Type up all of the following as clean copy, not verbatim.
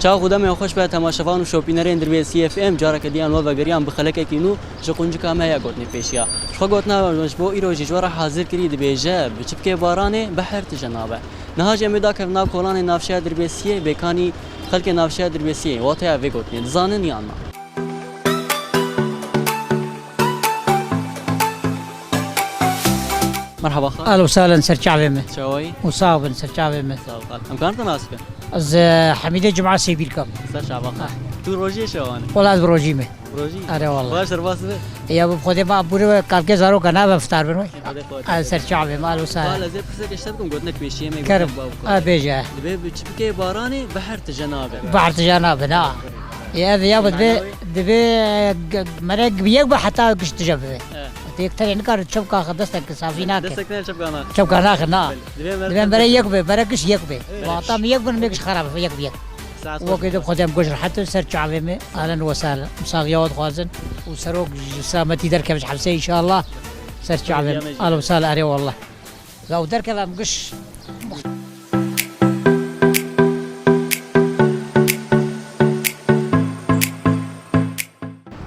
چاو خودم خوش به تماشاوان و شوپینرین در سی اف ام جارا کدیان و وگریان بخلک کینو جقونج کامه یا گوتنی پیشیا خو گوتنا مشبو ایرو جوارا حاضر کری دبیجه بچبکه بارانه بحر تجنابه نهاج امدا کنا کولان نافشه در سی بکانی خلک نافشه در سی واتیا و گوتنی زانن یانا مرحبا خال اهلا وسهلا سرچاوي مه شوي مصاب سرچاوي مه امكان تناسك از حميده جمعه سيبيل كم سرچاوا تو روجي شوانه والله بروجي مه روجي اره والله باش درباس يا بخوده ما بوره كالكه زارو كنا بفطار بنوي سرچاوي مال وسهلا قال زي بس اشتركم قلت لك بشيء ما كرم بيجا بچبكي باراني بحر تجنابه بحر تجنابه نا يا بده مرق بيك حتى كش تجبه تكتر انكار تشبكا خدستك صافينا دستك شبكانا شبكانا خنا دبن بري يكبه بركش يكبه واطام يكبه ميكش خراب يكبه وكذا خدام قشر حتى سرچ عوامه اهلا وسهلا مصاغيات خوازن وسروق سلامتي دركه مش حبسه ان شاء الله سرچ عوامه اهلا وسهلا اري والله لو دركه مقش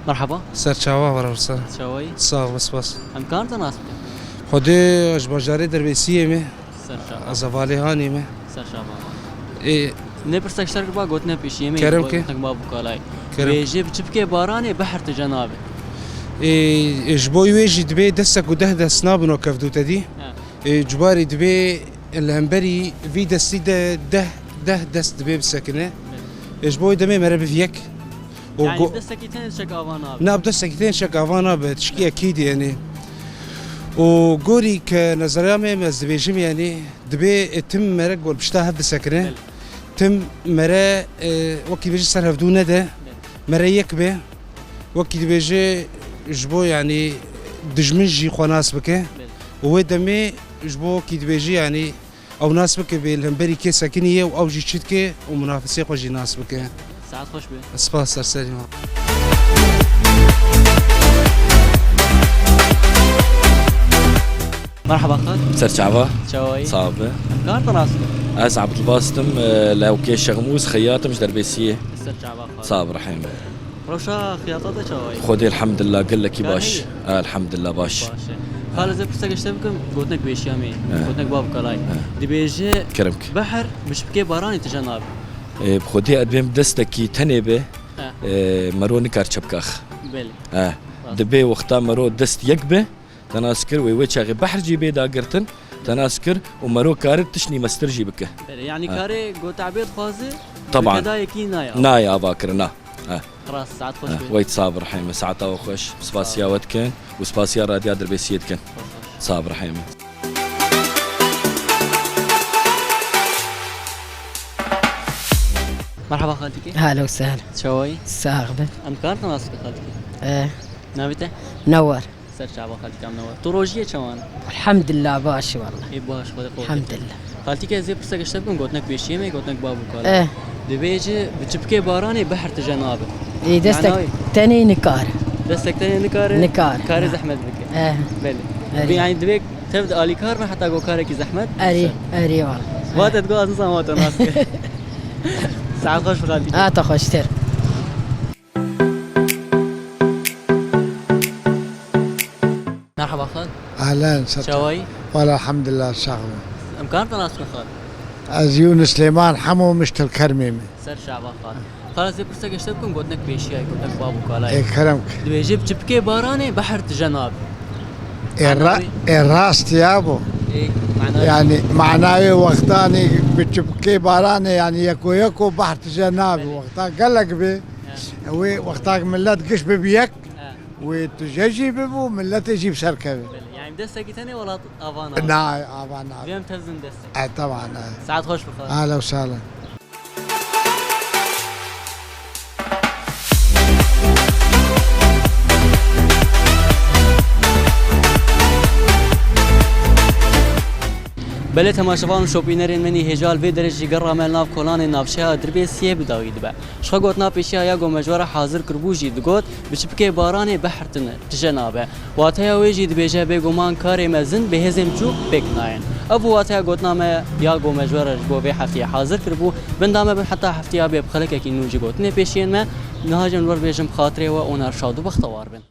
مرحبا سرچاوا ورسا شوي صاغ بس امكان تناسب خودی اجباجاری در بیسیه می سرچاوا زوالی هانی می سرچاوا نبرسك اشترك با قوتنا بشي مي كرم كي ما بقالاي بيجي بچبكي باراني بحر تجنابه اجبوي ويجي دبي دسك وده دس نابنو كفدو تدي جباري دبي الهمبري في دستي ده دست دبي بسكنه اجبوي دمي مرب فيك يعني دستكيتين شك افانا ناب دستكيتين شك افانا بتشكي اكيد يعني وقوري كنظريه مز دبيجم يعني دبي تم مرق والبشتا هذا سكنه تم مرا وكي بيجي صار هفدونا ده مرا يكبه وكي بيجي جبو يعني دجمنجي خناس بك ودمي جبو كي بيجي يعني او ناس بك بالهمبري كي ساكنيه او جي تشتكي ومنافسي خوجي ناس بك ساعات خوش به سباس سرسري مرحبا خال سرچاوا شوي صعبه امكان تناسب عبد الباسطم لو كي شغموس خياطه مش دربيسيه سرچاوا خال صعب رحيم روشا خياطته شوي خودي الحمد لله قال لك باش الحمد لله باش خالد زي برسك اشتبكم قوتنك بيشيامي قوتنك باب كلاي دي بيجي كرمك بحر مش بكي باراني تجناب بخودي ادبم دستكي تنبه مروني كارشبكاخ بلي دبي وقتا مرو دست يكبه تناسكر ويوچاغي بحر جيبي داغرتن تناسكر ومرو كارت تشني مسترجي بك يعني كاري قوت عبيد خوازي طبعا كدا يكي نايا باكرنا خلاص ساعات خوش ويت صابر حيمه ساعتها وخش سباسيا ودكن وسباسيا راديا دربيسيتكن صابر حيمه مرحبا خالتك هلا وسهلا شوي ساغبه امكان تناسب خالتك نابته نور سرچاوا خالتك ام نور تو روجيه چوان الحمد لله باش والله اي باش خود الحمد لله خالتك زي برسك اشتبكم قوتنك بيشيمي قوتنك بابو كالا دبيجي بچبكي باراني بحر تجنابه اي دستك تاني نكار دستك تاني نكار كاري زحمت بك بلي يعني دبيك تبدا الي كار حتى جو كارك زحمت اري والله وقت تقول اساسا ما تناسك ساعات خوش خالتي تخشتر مرحبا خال اهلا شوي والله الحمد لله شغله امكان تناسب خال ازيون سليمان حمو مشت الكرميمي سر شعبان خال خلاص زي برسك اشتبكم قلت لك بيشي قلت لك بابو كالاي اي كرمك دبي بچبكي باراني بحر تجناب الراس يابو ايه معناه يعني معناه وقتاني بتشبكي باراني يعني يكو بحر تجنابي وقتا قال لك بي وقتا ملات قش بيك وتجي ببو ملات يجيب سركبي يعني دستك تاني ولا افانا ناي افانا اليوم تهزن دستك طبعا ساعات خوش بخير اهلا وسهلا بله تماشاوان و شوپینرین منی هجال و درجی گرا مل ناف کلان نافشا دربی سیه بداوید به شخا گوتنا پیشیا یا گو مجوار حاضر کربوجی دگوت بچپکه باران بحرتن تجنابه واتیا ویجی دبیجه بگومان کار مزن به هزم جو بکناین ابو واتیا گوتنا ما یا گو مجوار جو به هفته حاضر کربو بندامه بن حتی هفته به بخلک کی نوجی گوتنه پیشین ما نهاجم ور بیجم خاطره و اونر شادو بختوار بن